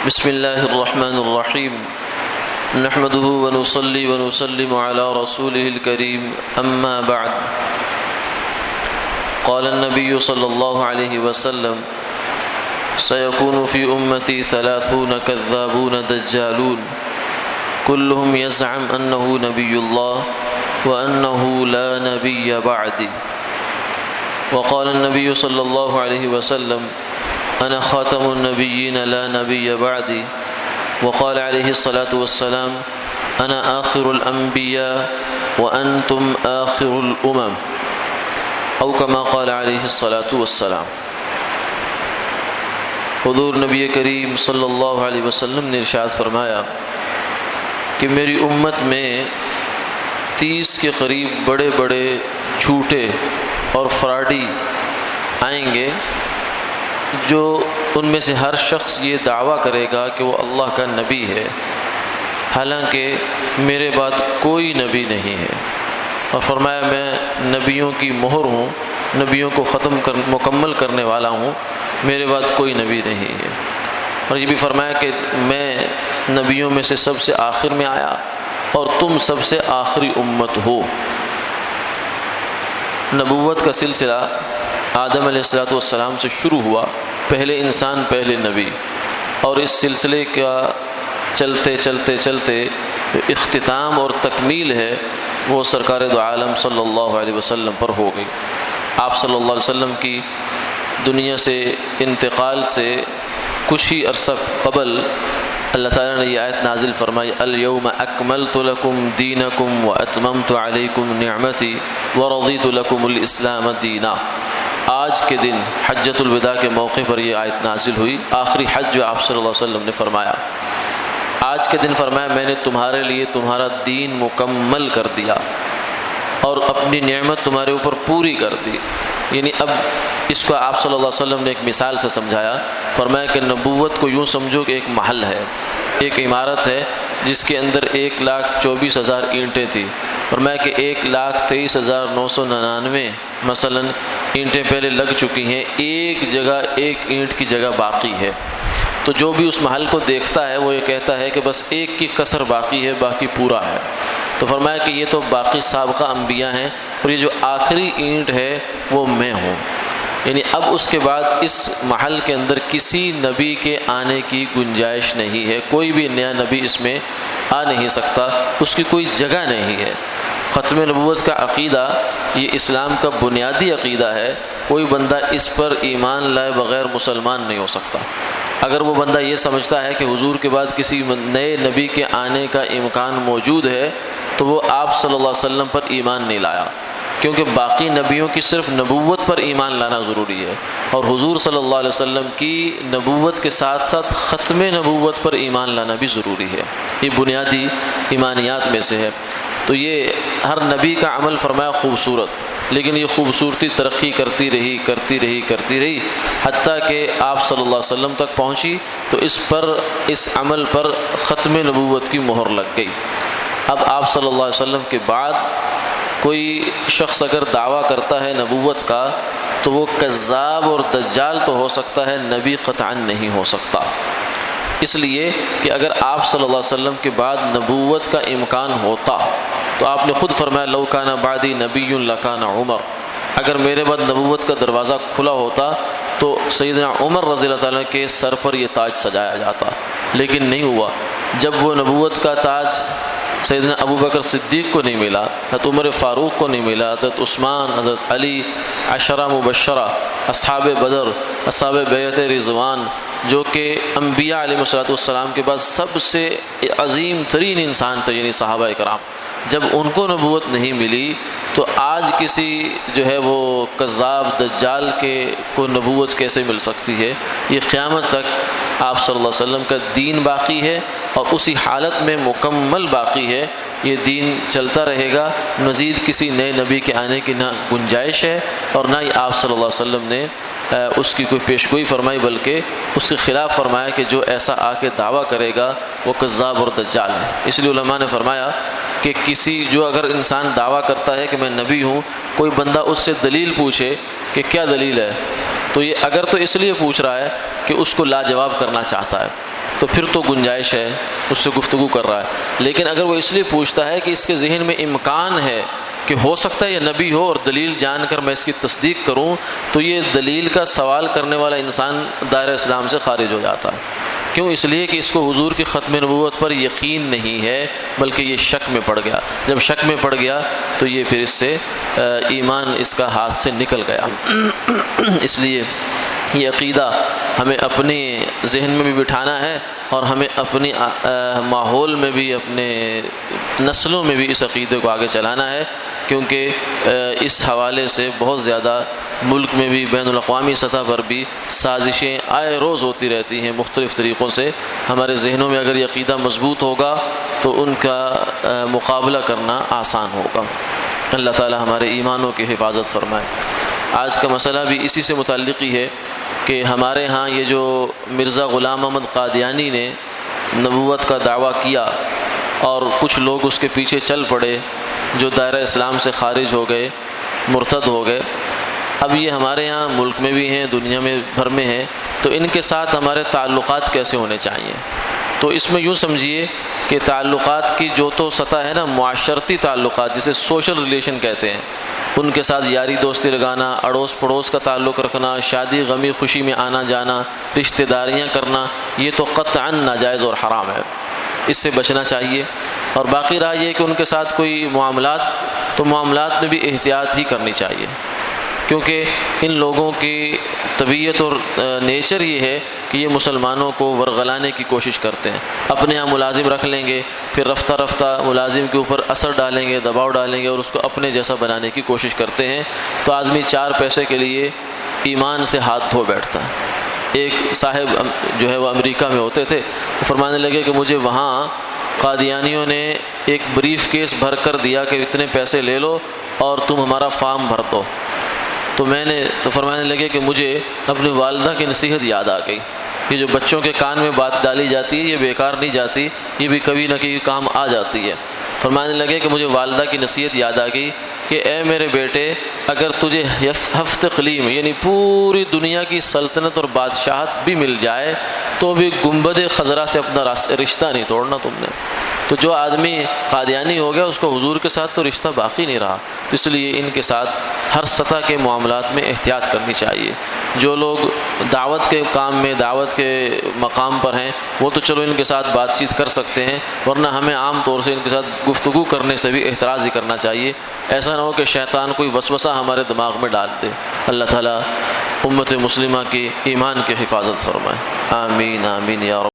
بسم الله الرحمن الرحيم نحمده ونصلي ونسلم على رسوله الكريم أما بعد قال النبي صلى الله عليه وسلم سيكون في أمتي 30 كذابون دجالون كلهم يزعم أنه نبي الله وأنه لا نبي بعدي وقال النبي صلى الله عليه وسلم أنا خاتم النبيين لا نبي بعدي وقال عليه الصلاة والسلام أنا آخر الأنبياء وأنتم آخر الأمم أو كما قال عليه الصلاة والسلام۔ حضور نبی کریم صلی اللہ علیہ وسلم نے ارشاد فرمایا کہ میری امت میں 30 کے قریب بڑے بڑے جھوٹے اور فراڈی آئیں گے، جو ان میں سے ہر شخص یہ دعویٰ کرے گا کہ وہ اللہ کا نبی ہے، حالانکہ میرے بعد کوئی نبی نہیں ہے، اور فرمایا میں نبیوں کی مہر ہوں، نبیوں کو مکمل کرنے والا ہوں، میرے بعد کوئی نبی نہیں ہے۔ اور یہ بھی فرمایا کہ میں نبیوں میں سے سب سے آخر میں آیا اور تم سب سے آخری امت ہو۔ نبوت کا سلسلہ آدم علیہ السلام سے شروع ہوا، پہلے انسان پہلے نبی، اور اس سلسلے کا چلتے چلتے چلتے اختتام اور تکمیل ہے وہ سرکار دو عالم صلی اللہ علیہ وسلم پر ہو گئی۔ آپ صلی اللہ علیہ وسلم کی دنیا سے انتقال سے کچھ ہی عرصہ قبل اللہ تعالیٰ نے یہ آیت نازل فرمائی، الیوم اکملت لکم دینکم واتممت علیکم نعمتی ورضیت لکم الاسلام دینا۔ آج کے دن حجۃ الوداع کے موقع پر یہ آیت نازل ہوئی، آخری حج جو آپ صلی اللہ علیہ وسلم نے فرمایا، آج کے دن فرمایا میں نے تمہارے لیے تمہارا دین مکمل کر دیا اور اپنی نعمت تمہارے اوپر پوری کر دی۔ یعنی اب اس کو آپ صلی اللہ علیہ وسلم نے ایک مثال سے سمجھایا، فرمایا کہ نبوت کو یوں سمجھو کہ ایک محل ہے، ایک عمارت ہے جس کے اندر 1,24,000 اینٹیں تھیں، فرمایا کہ 1,23,999 مثلا اینٹیں پہلے لگ چکی ہیں، ایک جگہ ایک اینٹ کی جگہ باقی ہے، تو جو بھی اس محل کو دیکھتا ہے وہ یہ کہتا ہے کہ بس ایک کی کسر باقی ہے، باقی پورا ہے۔ تو فرمایا کہ یہ تو باقی سابقہ انبیاء ہیں اور یہ جو آخری اینٹ ہے وہ میں ہوں۔ یعنی اب اس کے بعد اس محل کے اندر کسی نبی کے آنے کی گنجائش نہیں ہے، کوئی بھی نیا نبی اس میں آ نہیں سکتا، اس کی کوئی جگہ نہیں ہے۔ ختم نبوت کا عقیدہ یہ اسلام کا بنیادی عقیدہ ہے، کوئی بندہ اس پر ایمان لائے بغیر مسلمان نہیں ہو سکتا۔ اگر وہ بندہ یہ سمجھتا ہے کہ حضور کے بعد کسی نئے نبی کے آنے کا امکان موجود ہے تو وہ آپ صلی اللہ علیہ وسلم پر ایمان نہیں لایا، کیونکہ باقی نبیوں کی صرف نبوت پر ایمان لانا ضروری ہے، اور حضور صلی اللہ علیہ وسلم کی نبوت کے ساتھ ساتھ ختم نبوت پر ایمان لانا بھی ضروری ہے، یہ بنیادی ایمانیات میں سے ہے۔ تو یہ ہر نبی کا عمل فرمایا خوبصورت، لیکن یہ خوبصورتی ترقی کرتی رہی حتیٰ کہ آپ صلی اللہ علیہ وسلم تک پہنچی، تو اس عمل پر ختم نبوت کی مہر لگ گئی۔ اب آپ صلی اللہ علیہ وسلم کے بعد کوئی شخص اگر دعویٰ کرتا ہے نبوت کا تو وہ کذاب اور دجال تو ہو سکتا ہے، نبی قطعاً نہیں ہو سکتا، اس لیے کہ اگر آپ صلی اللہ علیہ وسلم کے بعد نبوت کا امکان ہوتا تو آپ نے خود فرمایا لو کان بعدی نبی لکان عمر، اگر میرے بعد نبوت کا دروازہ کھلا ہوتا تو سیدنا عمر رضی اللہ تعالیٰ کے سر پر یہ تاج سجایا جاتا، لیکن نہیں ہوا۔ جب وہ نبوت کا تاج سیدنا ابو بکر صدیق کو نہیں ملا، حضرت عمر فاروق کو نہیں ملا، حضرت عثمان، حضرت علی، عشرہ مبشرہ، اصحاب بدر، اصحاب بیعت رضوان، جو کہ انبیاء علیہ السلام کے بعد سب سے عظیم ترین انسان تھے، یعنی صحابہ کرام، جب ان کو نبوت نہیں ملی تو آج کسی جو ہے وہ کذاب دجال کے کو نبوت کیسے مل سکتی ہے؟ یہ قیامت تک آپ صلی اللہ علیہ وسلم کا دین باقی ہے اور اسی حالت میں مکمل باقی ہے، یہ دین چلتا رہے گا، مزید کسی نئے نبی کے آنے کی نہ گنجائش ہے اور نہ ہی آپ صلی اللہ علیہ وسلم نے اس کی کوئی پیشگوئی فرمائی، بلکہ اس کے خلاف فرمایا کہ جو ایسا آ کے دعویٰ کرے گا وہ کذاب اور دجال ہے۔ اس لیے علماء نے فرمایا کہ جو اگر انسان دعویٰ کرتا ہے کہ میں نبی ہوں، کوئی بندہ اس سے دلیل پوچھے کہ کیا دلیل ہے، تو یہ اگر تو اس لیے پوچھ رہا ہے کہ اس کو لاجواب کرنا چاہتا ہے، تو پھر تو گنجائش ہے، اس سے گفتگو کر رہا ہے۔ لیکن اگر وہ اس لیے پوچھتا ہے کہ اس کے ذہن میں امکان ہے کہ ہو سکتا ہے یہ نبی ہو اور دلیل جان کر میں اس کی تصدیق کروں، تو یہ دلیل کا سوال کرنے والا انسان دائرہ اسلام سے خارج ہو جاتا ہے۔ کیوں؟ اس لیے کہ اس کو حضور کی ختم نبوت پر یقین نہیں ہے، بلکہ یہ شک میں پڑ گیا۔ جب شک میں پڑ گیا تو یہ پھر اس سے ایمان اس کا ہاتھ سے نکل گیا۔ اس لیے یہ عقیدہ ہمیں اپنے ذہن میں بھی بٹھانا ہے، اور ہمیں اپنی ماحول میں بھی، اپنے نسلوں میں بھی اس عقیدے کو آگے چلانا ہے، کیونکہ اس حوالے سے بہت زیادہ ملک میں بھی، بین الاقوامی سطح پر بھی سازشیں آئے روز ہوتی رہتی ہیں مختلف طریقوں سے۔ ہمارے ذہنوں میں اگر یہ عقیدہ مضبوط ہوگا تو ان کا مقابلہ کرنا آسان ہوگا۔ اللہ تعالی ہمارے ایمانوں کی حفاظت فرمائے۔ آج کا مسئلہ بھی اسی سے متعلق ہی ہے کہ ہمارے ہاں یہ جو مرزا غلام احمد قادیانی نے نبوت کا دعویٰ کیا اور کچھ لوگ اس کے پیچھے چل پڑے جو دائرہ اسلام سے خارج ہو گئے، مرتد ہو گئے، اب یہ ہمارے ہاں ملک میں بھی ہیں، دنیا میں بھر میں ہیں، تو ان کے ساتھ ہمارے تعلقات کیسے ہونے چاہیے؟ تو اس میں یوں سمجھیے کہ تعلقات کی جو تو سطح ہے نا، معاشرتی تعلقات جسے سوشل ریلیشن کہتے ہیں، ان کے ساتھ یاری دوستی لگانا، اڑوس پڑوس کا تعلق رکھنا، شادی غمی خوشی میں آنا جانا، رشتہ داریاں کرنا، یہ تو قطعاً ناجائز اور حرام ہے، اس سے بچنا چاہیے۔ اور باقی رہا یہ کہ ان کے ساتھ کوئی معاملات، تو معاملات میں بھی احتیاط ہی کرنی چاہیے، کیونکہ ان لوگوں کی طبیعت اور نیچر یہ ہے کہ یہ مسلمانوں کو ورغلانے کی کوشش کرتے ہیں۔ اپنے ہاں ملازم رکھ لیں گے، پھر رفتہ رفتہ ملازم کے اوپر اثر ڈالیں گے، دباؤ ڈالیں گے، اور اس کو اپنے جیسا بنانے کی کوشش کرتے ہیں، تو آدمی چار پیسے کے لیے ایمان سے ہاتھ دھو بیٹھتا ہے۔ ایک صاحب جو ہے وہ امریکہ میں ہوتے تھے، وہ فرمانے لگے کہ مجھے وہاں قادیانیوں نے ایک بریف کیس بھر کر دیا کہ اتنے پیسے لے لو اور تم ہمارا فارم بھر دو۔ تو میں نے تو فرمانے لگے کہ مجھے اپنی والدہ کی نصیحت یاد آ گئی، یہ جو بچوں کے کان میں بات ڈالی جاتی ہے یہ بیکار نہیں جاتی، یہ بھی کبھی نہ کبھی کام آ جاتی ہے۔ فرمانے لگے کہ مجھے والدہ کی نصیحت یاد آ گئی کہ اے میرے بیٹے، اگر تجھے ہفت اقلیم یعنی پوری دنیا کی سلطنت اور بادشاہت بھی مل جائے تو بھی گنبد خضرا سے اپنا رشتہ نہیں توڑنا تم نے۔ تو جو آدمی قادیانی ہو گیا اس کو حضور کے ساتھ تو رشتہ باقی نہیں رہا، تو اس لیے ان کے ساتھ ہر سطح کے معاملات میں احتیاط کرنی چاہیے۔ جو لوگ دعوت کے کام میں، دعوت کے مقام پر ہیں، وہ تو چلو ان کے ساتھ بات چیت کر سکتے ہیں، ورنہ ہمیں عام طور سے ان کے ساتھ گفتگو کرنے سے بھی احتراز ہی کرنا چاہیے۔ ایسا نہ ہو کہ شیطان کوئی وسوسہ ہمارے دماغ میں ڈال دے۔ اللہ تعالیٰ امت مسلمہ کی ایمان کی حفاظت فرمائے، آمین آمین یا رب۔